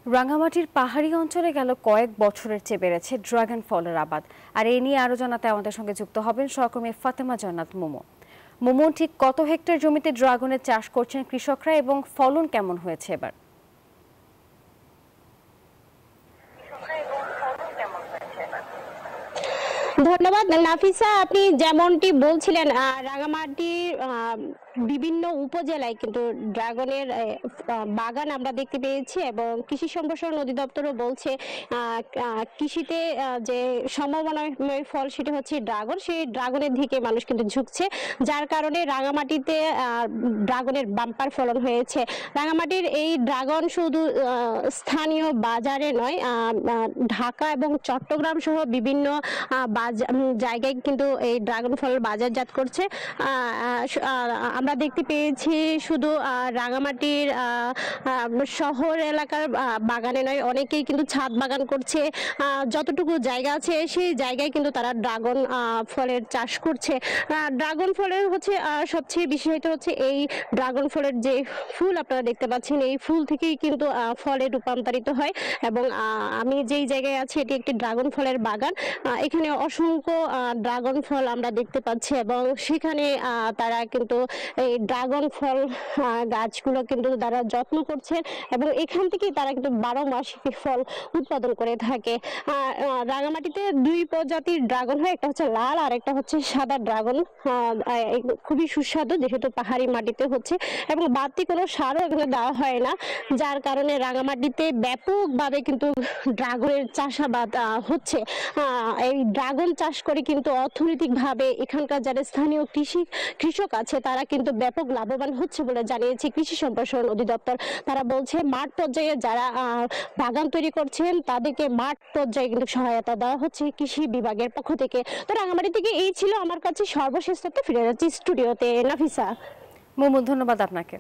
রাঙামাটির পাহাড়ি অঞ্চলে গেল কয়েক বছরের চেয়ে বেড়েছে ড্রাগন ফলের আবাদ। আর এ নিয়ে আরো জানাতে আমাদের সঙ্গে যুক্ত হবেন সহকর্মী ফাতেমা জান্নাত মুমু। মুমু, ঠিক কত হেক্টর জমিতে ড্রাগনের চাষ করছেন কৃষকরা এবং ফলন কেমন হয়েছে এবার? ধন্যবাদ নাফিসা। আপনি যেমনটি বলছিলেন, রাঙামাটির বিভিন্ন উপজেলায় কিন্তু ড্রাগনের বাগান আমরা দেখতে পেয়েছি এবং কৃষি সম্প্রসারণ অধিদপ্তরও বলছে কৃষিতে যে সম্ভাবনাময় ফল সেটা হচ্ছে ড্রাগন। সেই ড্রাগনের দিকে মানুষ কিন্তু ঝুঁকছে, যার কারণে রাঙামাটিতে ড্রাগনের বাম্পার ফলন হয়েছে। রাঙামাটির এই ড্রাগন শুধু স্থানীয় বাজারে নয়, ঢাকা এবং চট্টগ্রাম সহ বিভিন্ন জায়গায় কিন্তু এই ড্রাগন ফল বাজারজাত করছে। আমরা দেখতে পেয়েছি শুধু রাঙামাটির শহর এলাকার বাগানে নয়, অনেকেই কিন্তু ছাদ বাগান করছে। যতটুকু জায়গা আছে সেই জায়গায় কিন্তু তারা ড্রাগন ফলের চাষ করছে। ড্রাগন ফলের হচ্ছে সবচেয়ে বিশেষত হচ্ছে এই ড্রাগন ফলের যে ফুল আপনারা দেখতে পাচ্ছেন, এই ফুল থেকেই কিন্তু ফলে রূপান্তরিত হয়। এবং আমি যেই জায়গায় আছি এটি একটি ড্রাগন ফলের বাগান। এখানে অসংখ্য ড্রাগন ফল আমরা দেখতে পাচ্ছি এবং সেখানে তারা কিন্তু এই ড্রাগন ফল গাছগুলো কিন্তু তারা যত্ন করছে এবং এখান থেকেই তারা কিন্তু 12 মাস ফল উৎপাদন করে থাকে। রাঙামাটিতে দুই প্রজাতির ড্রাগন হয়, একটা হচ্ছে লাল আর একটা হচ্ছে সাদা ড্রাগন। খুবই সুস্বাদু যেহেতু পাহাড়ি মাটিতে হচ্ছে এবং বাড়তি কোনো সারও এখানে দেওয়া হয় না, যার কারণে রাঙামাটিতে ব্যাপকভাবে কিন্তু ড্রাগনের চাষাবাদ হচ্ছে। এই ড্রাগন চাষ করে কিন্তু অর্থনৈতিকভাবে এখানকার যারা স্থানীয় কৃষক আছে তারা কিন্তু ব্যাপক লাভবান হচ্ছে বলে জানিয়েছে কৃষি সম্প্রসারণ অধিদপ্তর। তারা বলছে মাঠ পর্যায়ে যারা বাগান তৈরি করছেন তাদেরকে মাঠ পর্যায়ে কিন্তু সহায়তা দেওয়া হচ্ছে কৃষি বিভাগের পক্ষ থেকে। তো রাঙামাটি থেকে এই ছিল আমার কাছে সর্বশেষ তথ্য। ফিরে যাচ্ছি স্টুডিওতে নাফিসা। মুমু, ধন্যবাদ আপনাকে।